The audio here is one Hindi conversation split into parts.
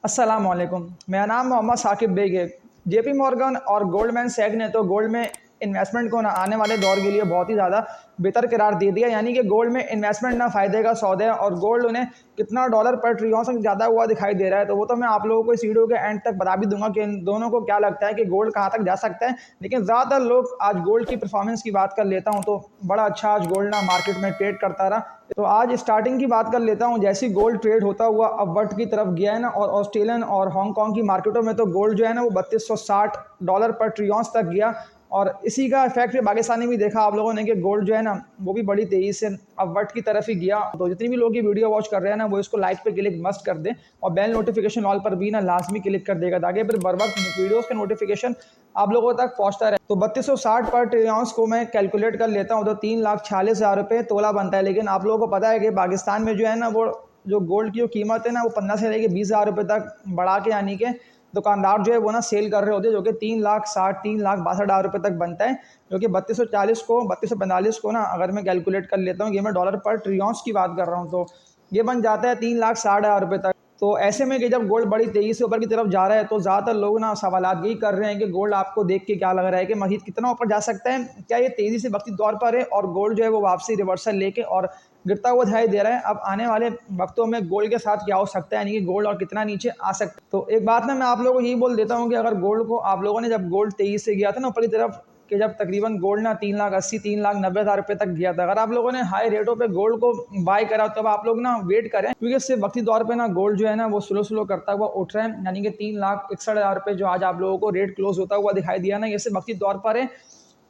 अस्सलाम वालेकुम। मेरा नाम मोहम्मद साकिब बेग है। जेपी मॉर्गन और गोल्डमैन सैक ने तो गोल्ड में इन्वेस्टमेंट को ना आने वाले दौर के लिए बहुत ही ज़्यादा बेहतर करार दे दिया। यानी कि गोल्ड में इन्वेस्टमेंट ना फ़ायदे का सौदा है और गोल्ड उन्हें कितना डॉलर पर ट्रिलियन से ज़्यादा हुआ दिखाई दे रहा है। तो वो तो मैं आप लोगों को इस वीडियो के एंड तक बता भी दूंगा कि इन दोनों को क्या लगता है कि गोल्ड कहाँ तक जा सकता है। लेकिन ज़्यादातर लोग आज गोल्ड की परफॉर्मेंस की बात कर लेता हूँ तो बड़ा अच्छा आज गोल्ड ना मार्केट में ट्रेड करता रहा। तो आज स्टार्टिंग की बात कर लेता हूँ। जैसे गोल्ड ट्रेड होता हुआ अपवर्ड की तरफ गया है ना, और ऑस्ट्रेलियन और हांगकांग की मार्केटों में तो गोल्ड जो है ना वो $3260 पर ट्रिलियन तक गया। और इसी का इफेक्ट पाकिस्तान में भी देखा आप लोगों ने कि गोल्ड जो है ना वो भी बड़ी तेजी से अपवर्ड की तरफ ही गया। तो जितनी भी लोग ये वीडियो वॉच कर रहे हैं ना वो इसको लाइक पे क्लिक मस्ट कर दें और बेल नोटिफिकेशन ऑल पर भी ना लाजमी क्लिक कर देगा ताकि फिर बर वक्त वीडियोस का नोटिफिकेशन आप लोगों तक पहुंचता रहे। तो 3260 पर ट्रिलियंस को मैं कैलकुलेट कर लेता हूँ तो 3,46,000 रुपये तोला बनता है। लेकिन आप लोगों को पता है कि पाकिस्तान में जो है ना वो जो गोल्ड की जो कीमत है ना वो 15 से लेकर 20,000 रुपये तक बढ़ा के यानी कि दुकानदार जो है वो ना सेल कर रहे होते हैं, जो कि 3,60,000 3,62,000 रुपये तक बनता है। जो कि 3245 को ना अगर मैं कैलकुलेट कर लेता हूँ, ये मैं डॉलर पर ट्रिलियंस की बात कर रहा हूँ, तो ये बन जाता है 3,60,000 रुपये तक। तो ऐसे में कि जब गोल्ड बड़ी तेज़ी से ऊपर की तरफ जा रहा है तो ज़्यादातर लोग ना सवालात यही कर रहे हैं कि गोल्ड आपको देख के क्या लग रहा है कि मज़ीद कितना ऊपर जा सकता है, क्या ये तेज़ी से वक्ती तौर पर है और गोल्ड जो है वो वापसी रिवर्सल लेके और गिरता हुआ दिखाई दे रहा है। अब आने वाले वक्तों में गोल्ड के साथ क्या हो सकता है, यानी कि गोल्ड और कितना नीचे आ सकता है। तो एक बात ना मैं आप लोगों को यही बोल देता हूँ कि अगर गोल्ड को आप लोगों ने जब गोल्ड तेज़ी से गया था ना ऊपर की तरफ कि जब तकरीबन गोल्ड ना 3,80,000 3,90,000 रुपये तक गया था, अगर आप लोगों ने हाई रेटों पे गोल्ड को बाय करा तब आप लोग ना वेट करें, क्योंकि इससे वक्ती तौर पे ना गोल्ड जो है ना वो स्लो स्लो करता हुआ उठ रहा है। यानी कि 3,61,000 रुपये जो आज आप लोगों को रेट क्लोज होता हुआ दिखाई दिया ना, ये से वक्ती तौर पर है।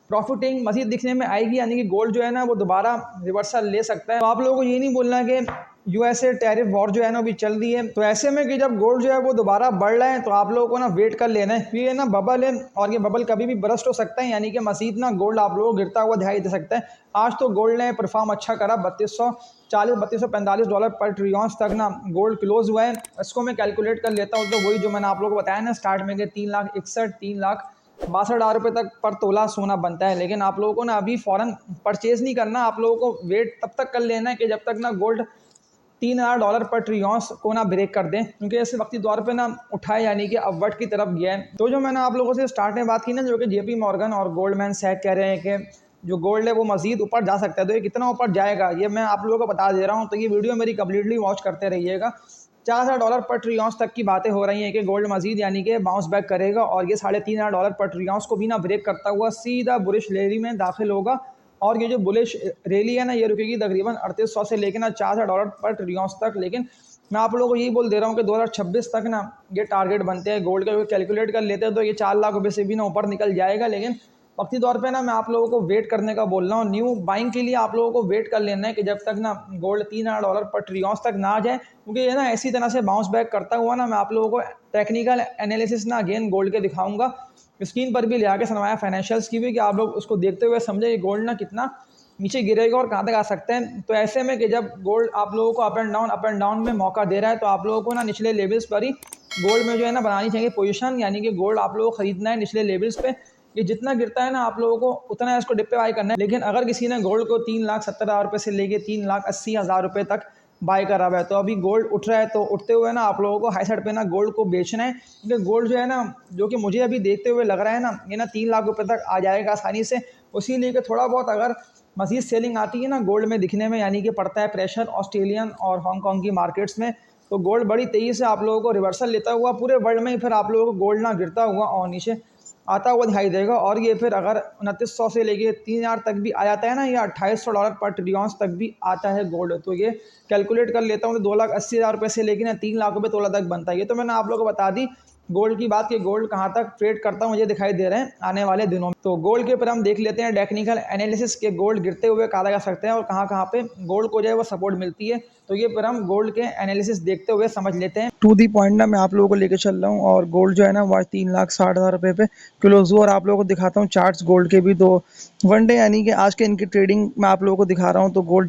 प्रॉफिटिंग मज़ीद दिखने में आएगी, यानी कि गोल्ड जो है ना वो दोबारा रिवर्सल ले सकता है। तो आप लोगों को ये नहीं बोलना है कि यूएसए टैरिफ वॉर जो है ना अभी चल रही है, तो ऐसे में कि जब गोल्ड जो है वो दोबारा बढ़ रहा है तो आप लोगों को ना वेट कर लेना है। ये ना बबल है और ये बबल कभी भी बरस्ट हो सकता है, यानी कि मज़ीद ना गोल्ड आप लोगों को गिरता हुआ दिखाई दे सकता है। आज तो गोल्ड ने परफॉर्म अच्छा करा, 3240 $3245 पर ट्रिलियन तक ना गोल्ड क्लोज हुआ है। इसको मैं कैलकुलेट कर लेता हूँ तो वही जो मैंने आप लोगों को बताया ना स्टार्ट में कि 3,61 3,62,000 रुपये तक पर तोला सोना बनता है। लेकिन आप लोगों को ना अभी फ़ौरन परचेज़ नहीं करना, आप लोगों को वेट तब तक कर लेना है कि जब तक ना गोल्ड $3,000 पर ट्रिलियंस को ना ब्रेक कर दें, क्योंकि ऐसे वक्ती दौर पे ना उठाए यानी कि अपवर्ड की तरफ गया है। तो जो मैंने आप लोगों से स्टार्ट में बात की ना, जो कि जेपी मॉर्गन और गोल्डमैन सैक कह रहे हैं कि जो गोल्ड है वो मज़ीद ऊपर जा सकता है, तो ये कितना ऊपर जाएगा ये मैं आप लोगों को बता दे रहा हूँ। तो ये वीडियो मेरी कम्प्लीटली वॉच करते रहिएगा। $4,000 पर ट्रिलियंस तक की बातें हो रही हैं कि गोल्ड मज़ीद यानी कि बाउंस बैक करेगा और ये $3,500 पर ट्रिलियंस को भी ना ब्रेक करता हुआ सीधा बुलिश रैली में दाखिल होगा। और ये जो बुलिश रैली है ना ये रुकेगी तकरीबन 3800 से लेकर ना $4,000 पर ट्रिलियंस तक। लेकिन मैं आप लोगों को यही बोल दे रहा हूँ कि 2026 तक ना ये टारगेट बनते हैं गोल्ड का, कैलकुलेट कर लेते हैं तो ये 4 लाख रुपये से भी ना ऊपर निकल जाएगा। लेकिन वक्ती तौर पे ना मैं आप लोगों को वेट करने का बोल रहा हूँ। न्यू बाइंग के लिए आप लोगों को वेट कर लेना है कि जब तक ना गोल्ड $3,000 पर ट्रिलियंस तक ना आ जाए, क्योंकि ये ना ऐसी तरह से बाउंस बैक करता हुआ ना मैं आप लोगों को टेक्निकल एनालिसिस ना अगेन गोल्ड के दिखाऊंगा, स्क्रीन पर भी ले आके सरमाया फाइनेंशियल्स की भी, कि आप लोग उसको देखते हुए समझे कि गोल्ड ना कितना नीचे गिरेगा और कहाँ तक आ सकते हैं। तो ऐसे में कि जब गोल्ड आप लोगों को अप एंड डाउन में मौका दे रहा है तो आप लोगों को ना निचले लेवल्स पर ही गोल्ड में जो है ना बनानी चाहिए पोजीशन, यानी कि गोल्ड आप लोगों को खरीदना है निचले लेवल्स पे। ये जितना गिरता है ना आप लोगों को उतना इसको डिप पे बाई करना है। लेकिन अगर किसी ने गोल्ड को 3,70,000 रुपये से लेके 3,80,000 रुपये तक बाय करा हुआ है, तो अभी गोल्ड उठ रहा है तो उठते हुए ना आप लोगों को हाई साइड पे ना गोल्ड को बेचना है, क्योंकि गोल्ड जो है ना जो कि मुझे अभी देखते हुए लग रहा है ना ये ना 3 लाख रुपये तक आ जाएगा आसानी से। उसी लिए कि थोड़ा बहुत अगर मज़ीद सेलिंग आती है ना गोल्ड में दिखने में, यानी कि पड़ता है प्रेशर ऑस्ट्रेलियन और हांगकांग की मार्केट्स में, तो गोल्ड बड़ी तेज़ी से आप लोगों को रिवर्सल लेता हुआ पूरे वर्ल्ड में ही फिर आप लोगों को गोल्ड ना गिरता हुआ और नीचे आता हुआ दिखाई देगा। और ये फिर अगर 2900 से लेके 3,000 तक भी आ जाता है ना, या $2,800 पर ट्रिलियंस तक भी आता है गोल्ड, तो ये कैलकुलेट कर लेता हूँ तो 2,80,000 रुपये से लेके ना 3 लाख रुपये तोला तक बनता है। ये तो मैंने आप लोगों को बता दी गोल्ड की बात कि गोल्ड कहाँ तक ट्रेड करता हूँ मुझे दिखाई दे रहे हैं आने वाले दिनों में। तो गोल्ड के ऊपर हम देख लेते हैं टेक्निकल एनालिसिस के गोल्ड गिरते हुए कहा जा सकते हैं और कहाँ कहाँ पे गोल्ड को जो है वो सपोर्ट मिलती है। तो ये पर हम गोल्ड के एनालिसिस देखते हुए समझ लेते हैं। टू दी पॉइंट ना मैं आप लोगों को लेके चल रहा हूँ और गोल्ड जो है ना वो आज 3,60,000 रुपये पे क्लोज हुआ। और आप लोगों को दिखाता हूँ चार्ट्स गोल्ड के भी, तो वन डे यानी कि आज के इनकी ट्रेडिंग मैं आप लोगों को दिखा रहा हूँ। तो गोल्ड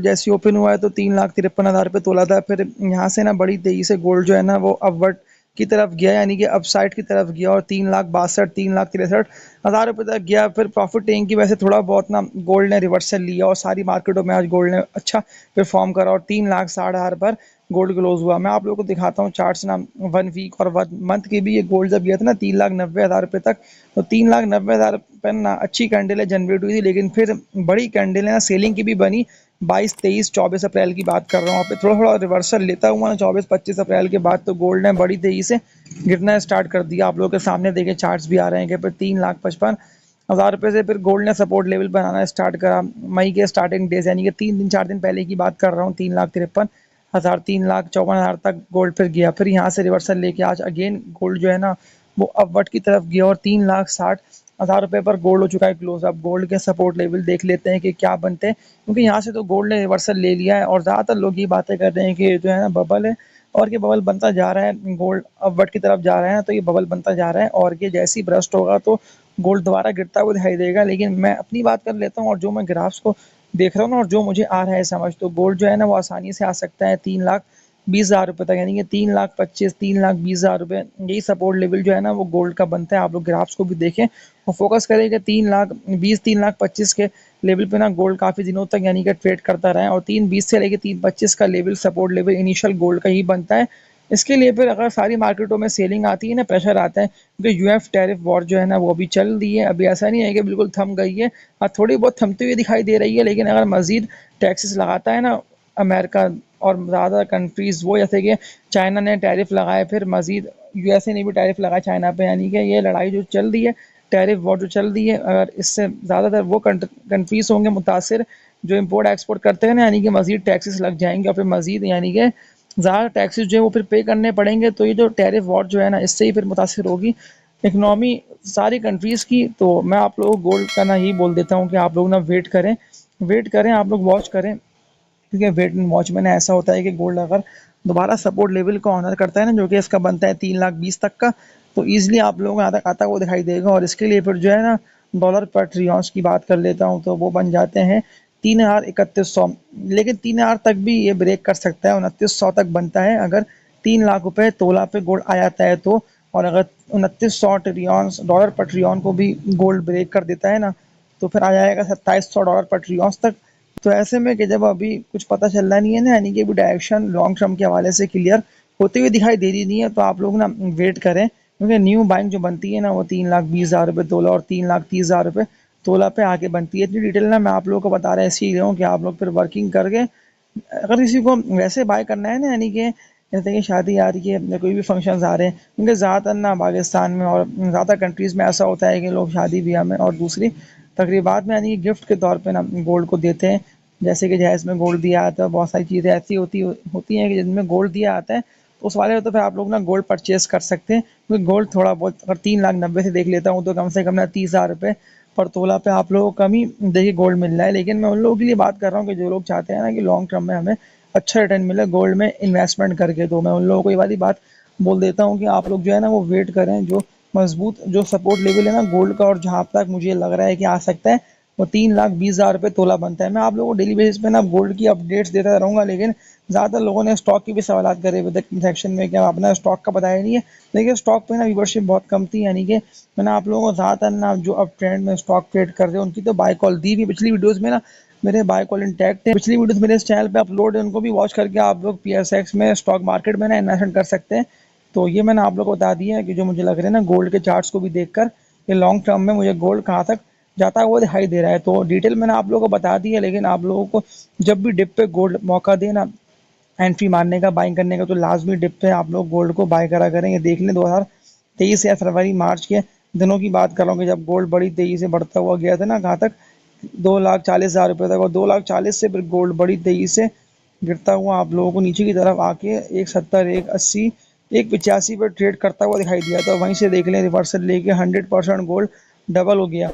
जैसी ओपन हुआ है तो 3,53,000 रुपये तोला था। फिर यहाँ से ना बड़ी तेज़ी से गोल्ड जो है ना वो अपवर्ड की तरफ गया, यानी कि अपसाइड की तरफ गया और 3,62,000 3,63,000 रुपये तक गया। फिर प्रॉफिट टेकिंग की वजह से थोड़ा बहुत ना गोल्ड ने रिवर्सल लिया और सारी मार्केटों में आज गोल्ड ने अच्छा परफॉर्म करा और 3,60,000 पर गोल्ड क्लोज हुआ। मैं आप लोगों को दिखाता हूँ चार्ट्स ना 1 वीक और 1 मंथ के भी। ये गोल्ड जब गया था ना 3,90,000 रुपये तक, तो 3,90,000 पर ना अच्छी कैंडल जनरेट हुई थी, लेकिन फिर बड़ी कैंडल है ना सेलिंग की भी बनी। 22, 23, 24 अप्रैल की बात कर रहा हूँ। यहाँ पे थोड़ा थोड़ा रिवर्सल लेता हुआ ना 24, 25 अप्रैल के बाद तो गोल्ड ने बड़ी तेजी से गिरना स्टार्ट कर दिया। आप लोगों के सामने देखे चार्ट्स भी आ रहे हैं कि फिर 3,55,000 रुपये से फिर गोल्ड ने सपोर्ट लेवल बनाना स्टार्ट करा। मई के स्टार्टिंग डेज यानी कि 3 दिन 4 दिन पहले की बात कर रहा हूँ। 3,53,000 3,54,000 तक गोल्ड फिर गया। फिर यहाँ से रिवर्सल लेके आज अगेन गोल्ड जो है ना वो अपवर्ड की तरफ गया और 3,60,000 रुपये पर गोल्ड हो चुका है क्लोज। अब गोल्ड के सपोर्ट लेवल देख लेते हैं कि क्या बनते हैं, क्योंकि यहाँ से तो गोल्ड ने रिवर्सल ले लिया है और ज़्यादातर लोग ये बातें कर रहे हैं कि जो है ना बबल है और ये बबल बनता जा रहा है, गोल्ड अपवर्ड की तरफ जा रहा है, तो ये बबल बनता जा रहा है और ये जैसे ही ब्रस्ट होगा तो गोल्ड दोबारा गिरता हुआ दिखाई देगा। लेकिन मैं अपनी बात कर लेता हूँ और जो मैं ग्राफ्स को देख रहा हूँ ना और जो मुझे आ रहा है समझ, तो गोल्ड जो है ना वो आसानी से आ सकता है 3,20,000 रुपये तक, यानी कि 3,25,000 3,20,000 रुपये। यही सपोर्ट लेवल जो है ना वो गोल्ड का बनता है। आप लोग ग्राफ्स को भी देखें और फोकस करें कि 3,20,000 3,25,000 के लेवल पे ना गोल्ड काफ़ी दिनों तक यानी कि ट्रेड करता रहा है और 3,20 से लेकर 3,25 का level support level initial gold का ही बनता है। इसके लिए फिर अगर सारी मार्केटों में सेलिंग आती है ना, प्रेशर आता है, क्योंकि यूएस टैरिफ वॉर जो है ना वो अभी चल रही है। अभी ऐसा नहीं है कि बिल्कुल थम गई है, हाँ थोड़ी बहुत थमती हुई दिखाई दे रही है, लेकिन अगर मजीद टैक्सेस लगाता है ना अमेरिका और ज़्यादा कंट्रीज़, वो जैसे कि चाइना ने टैरिफ लगाए, फिर मजीद यूएसए ने भी टैरिफ लगाया चाइना पे, यानी कि ये लड़ाई जो चल रही है, टैरिफ वॉर जो चल रही है, अगर इससे ज़्यादातर वो कंट्रीज़ होंगे मुतासर जो इम्पोर्ट एक्सपोर्ट करते हैं ना, यानी कि मजीद टैक्सेस लग जाएंगे और फिर मजीद यानी कि ज़्यादा टैक्सेस जो है वो फिर पे करने पड़ेंगे। तो ये जो टैरिफ वॉर जो है ना इससे ही फिर मुतासर होगी इकनॉमी सारी कंट्रीज़ की। तो मैं आप लोगों को गोल्ड का ना यही बोल देता हूँ कि आप लोग ना वेट करें, आप लोग वॉच करें, क्योंकि वेट एंड वॉच में ऐसा होता है कि गोल्ड अगर दोबारा सपोर्ट लेवल को ऑनर करता है ना, जो कि इसका बनता है 3,20,000 तक का, तो ईजिली आप लोगों को यहाँ तक आता हुआ दिखाई देगा। और इसके लिए फिर जो है ना डॉलर पर ट्रिलियंस की बात कर लेता हूँ तो वो बन जाते हैं 3,31,100, लेकिन 3,000 तक भी ये ब्रेक कर सकता है, 2,900 तक बनता है अगर 3 लाख रुपए तोला पे गोल्ड आ जाता है तो। और अगर 2,900 ट्रिलियंस डॉलर पर ट्रिलियन को भी गोल्ड ब्रेक कर देता है ना, तो फिर आ जाएगा 2,700 डॉलर पर ट्रिलियंस तक। तो ऐसे में कि जब अभी कुछ पता चल रहा नहीं है ना, यानी कि अभी डायरेक्शन लॉन्ग टर्म के हवाले से क्लियर होते हुए दिखाई दे रही नहीं है, तो आप लोग ना वेट करें, क्योंकि न्यू बाइंग जो बनती है ना वो 3,20,000 रुपये तोला और 3,30,000 रुपये तोला पे आके बनती है। इतनी डिटेल ना मैं आप लोगों को बता रहा इसीलिए हूँ कि आप लोग फिर वर्किंग करके, अगर किसी को वैसे बाय करना है ना, यानी कि जैसे कि शादी आ रही है या कोई भी फंक्शंस आ रहे हैं, क्योंकि ज़्यादातर ना पाकिस्तान में और ज़्यादा कंट्रीज़ में ऐसा होता है कि लोग शादी ब्याह में और दूसरी तकरीबात में यानी कि गिफ्ट के तौर पे ना गोल्ड को देते हैं। जैसे कि जहेज़ में गोल्ड दिया जाता है, बहुत सारी चीज़ें ऐसी होती हैं कि जिनमें गोल्ड दिया जाता है, तो उस वाले में तो फिर आप लोग ना गोल्ड परचेज़ कर सकते हैं, क्योंकि गोल्ड थोड़ा बहुत अगर 3,90,000 से देख लेता हूँ तो कम से कम ना 30,000 रुपये पर तोला पे आप लोगों को कम ही देखिए गोल्ड मिल रहा है। लेकिन मैं उन लोगों के लिए बात कर रहा हूँ कि जो लोग चाहते हैं ना कि लॉन्ग टर्म में हमें अच्छा रिटर्न मिले गोल्ड में इन्वेस्टमेंट करके, तो मैं उन लोगों को ये वाली बात बोल देता हूँ कि आप लोग जो है ना वो वेट करें। जो मजबूत जो सपोर्ट लेवल है ना गोल्ड का, और जहाँ तक मुझे लग रहा है कि आ सकता है, वो 3,20,000 रुपये तोला बनता है। मैं आप लोगों को डेली बेसिस पे ना गोल्ड की अपडेट्स देता रहूँगा, लेकिन ज़्यादातर लोगों ने स्टॉक की भी सवाल करे हुए थे सेक्शन में, क्या अपना स्टॉक का बताया नहीं है। देखिए स्टॉक पे ना व्यूवरशिप बहुत कम थी, यानी कि मैंने आप लोगों को ज़्यादातर ना जो अब ट्रेंड में स्टॉक ट्रेड कर रहे हैं उनकी तो बाय कॉल दी भी पिछली वीडियोज़ में ना, मेरे बाय कॉल इंटैक्ट है, पिछली वीडियोज़ मेरे इस चैनल पे अपलोड है, उनको भी वॉच करके आप लोग PSX में स्टॉक मार्केट में ना इन्वेस्टमेंट कर सकते हैं। तो ये मैंने आप लोग को बता दिया है कि जो मुझे लग रहा है ना गोल्ड के चार्ट्स को भी देखकर कि लॉन्ग टर्म में मुझे गोल्ड कहाँ तक जाता हुआ दिखाई दे रहा है। तो डिटेल मैंने आप लोगों को बता दी है, लेकिन आप लोगों को जब भी डिप पे गोल्ड मौका देना एंट्री मारने का, बाइंग करने का, तो लाजमी डिप पे आप लोग गोल्ड को बाय करा करें। ये देख लें 2023 या फरवरी मार्च के दिनों की बात कर रहा हूँ कि जब गोल्ड बड़ी तेज़ी से बढ़ता हुआ गया था ना, कहाँ तक 2,40,000 रुपये तक, और 2,40,000 से फिर गोल्ड बड़ी तेज़ी से गिरता हुआ आप लोगों को नीचे की तरफ आके 1,70 1,80 1,85 पर ट्रेड करता हुआ दिखाई दिया था। वहीं से देख लें रिवर्सल लेके 100% गोल्ड डबल हो गया।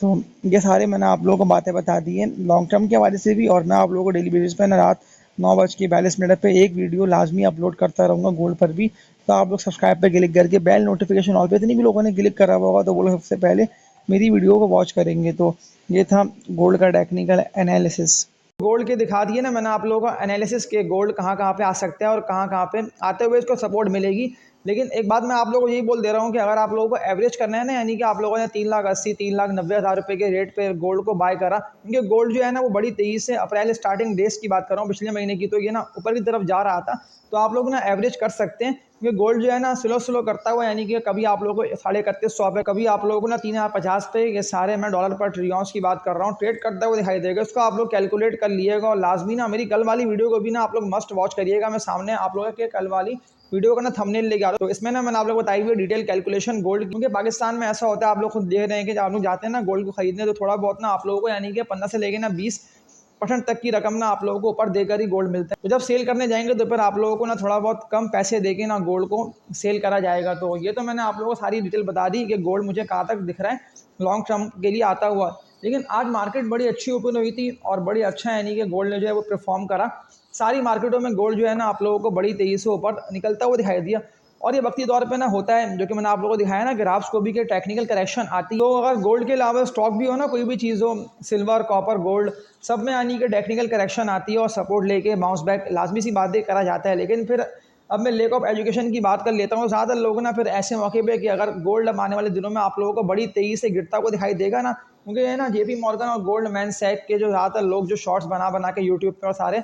तो ये सारे मैंने आप लोगों को बातें बता दी हैं लॉन्ग टर्म के हवाले से भी, और मैं आप लोगों को डेली बेसिस पे ना रात 9:42 पे एक वीडियो लाजमी अपलोड करता रहूँगा गोल्ड पर भी। तो आप लोग सब्सक्राइब पे क्लिक करके बेल नोटिफिकेशन ऑल पे, इतनी भी लोगों ने क्लिक करा हुआ होगा तो वो लोग सबसे पहले मेरी वीडियो को वॉच करेंगे। तो ये था गोल्ड का टेक्निकल एनालिसिस। गोल्ड के दिखा दिए ना मैंने आप लोगों को एनालिसिस के गोल्ड कहाँ कहाँ पे आ सकता है और कहाँ कहाँ पे आते हुए इसको सपोर्ट मिलेगी। लेकिन एक बात मैं आप लोगों को यही बोल दे रहा हूँ कि अगर आप लोगों को एवरेज करना है ना, यानी कि आप लोगों ने 3,80,000 3,90,000 रुपये के रेट पे गोल्ड को बाय करा, क्योंकि गोल्ड जो है ना वो बड़ी तेज़ी से अप्रैल स्टार्टिंग डेज की बात कर रहा हूँ पिछले महीने की, तो ये ना ऊपर की तरफ जा रहा था। तो आप लोग ना एवरेज कर सकते हैं, क्योंकि गोल्ड जो है ना स्लो स्लो करता हुआ, यानी कि कभी आप लोगों को 31,500 पे, कभी आप लोगों को ना 3,050 पे, ये सारे मैं डॉलर पर ट्रिलियंस की बात कर रहा हूँ, ट्रेड करता हुआ दिखाई देगा। इसको आप लोग कैलकुलेट कर लिएगा और लाजमी ना मेरी कल वाली वीडियो को भी ना आप लोग मस्ट वॉच करिएगा। मैं सामने आप लोगों के कल वाली वीडियो का ना थंबनेल लेके आ रहा हूँ, तो इसमें ना मैंने आप लोग को बताई हुई डिटेल कैलकुलेशन गोल्ड, क्योंकि पाकिस्तान में ऐसा होता है, आप लोग खुद देख रहे हैं कि जब आप लोग जाते हैं ना गोल्ड को खरीदने, तो थोड़ा बहुत ना आप लोगों को यानी कि 15 से लेके ना 20% तक की रकम ना आप लोगों को ऊपर देकर ही गोल्ड मिलता है। तो जब सेल करने जाएंगे तो फिर आप लोगों को ना थोड़ा बहुत कम पैसे देके ना गोल्ड को सेल करा जाएगा। तो ये तो मैंने आप लोगों को सारी डिटेल बता दी कि गोल्ड मुझे कहाँ तक दिख रहा है लॉन्ग टर्म के लिए आता हुआ। लेकिन आज मार्केट बड़ी अच्छी ओपन हुई थी और बड़ी अच्छा यानी कि गोल्ड ने जो है वो परफॉर्म करा। सारी मार्केटों में गोल्ड जो है ना आप लोगों को बड़ी तेज़ी से ऊपर निकलता हुआ दिखाई दिया। और ये वक्ती तौर पे ना होता है, जो कि मैंने आप लोगों को दिखाया ना कि ग्राफ्स को भी के टेक्निकल करेक्शन आती है। तो अगर गोल्ड के अलावा स्टॉक भी हो ना, कोई भी चीज़ हो, सिल्वर कॉपर गोल्ड, सब में यानी कि टेक्निकल करेक्शन आती है और सपोर्ट लेके बाउंस बैक लाजमी सी बातें करा जाता है। लेकिन फिर अब मैं लेक ऑफ एजुकेशन की बात कर लेता हूँ। ज़्यादातर लोग ना फिर ऐसे मौके पे कि अगर गोल्ड अब आने वाले दिनों में आप लोगों को बड़ी तेज़ी से गिरता हुआ दिखाई देगा ना, क्योंकि ये ना JP मॉर्गन और गोल्डमैन सैक के जो ज़्यादातर लोग जो शॉर्ट्स बना बना के यूट्यूब पर और सारे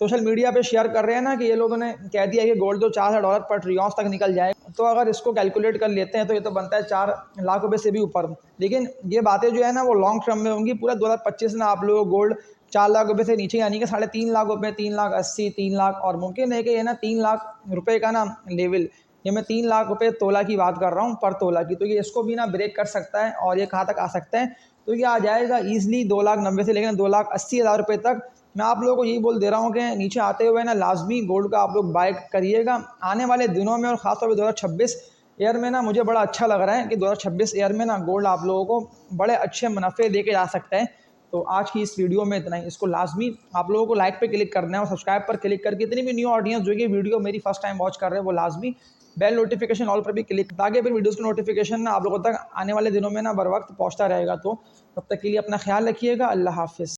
सोशल मीडिया पे शेयर कर रहे हैं ना कि ये लोगों ने कह दिया कि गोल्ड तो $4,000 पर ट्रिलियंस तक निकल जाएगा। तो अगर इसको कैलकुलेट कर लेते हैं तो ये तो बनता है 4 लाख रुपए से भी ऊपर। लेकिन ये बातें जो है ना वो लॉन्ग टर्म में होंगी। पूरा 2025 में आप लोग गोल्ड 4 लाख रुपए से नीचे, यानी कि 3.5 लाख रुपए, 3,80,000, 3 लाख, और मुमकिन है कि ये ना 3 लाख रुपए का ना लेवल, ये मैं 3 लाख रुपए तोला की बात कर रहा हूँ, पर तोला की, तो ये इसको भी ना ब्रेक कर सकता है। और ये कहाँ तक आ सकता है, तो ये आ जाएगा ईजिली 2,90,000 से लेकर 2,80,000 रुपये तक। मैं आप लोगों को यही बोल दे रहा हूँ कि नीचे आते हुए ना लाजमी गोल्ड का आप लोग बाय करिएगा आने वाले दिनों में। और ख़ासतौर पर 2026 ईयर में ना मुझे बड़ा अच्छा लग रहा है कि 2026 ईयर में ना गोल्ड आप लोगों को बड़े अच्छे मुनाफे दे के जा सकता है। तो आज की इस वीडियो में इतना ही। इसको लाजमी आप लोगों को लाइक पे क्लिक करना है और सब्सक्राइब पर क्लिक करके इतनी भी न्यू ऑडियंस जो कि वीडियो मेरी फर्स्ट टाइम वॉच कर रहे हैं वो लाजमी बेल नोटिफिकेशन ऑल पर भी क्लिक, ताकि फिर वीडियोज़ की नोटिफिकेशन ना आप लोगों तक आने वाले दिनों में ना बर वक्त पहुँचता रहेगा। तो तब तक के लिए अपना ख्याल रखिएगा। अल्लाह हाफिज़।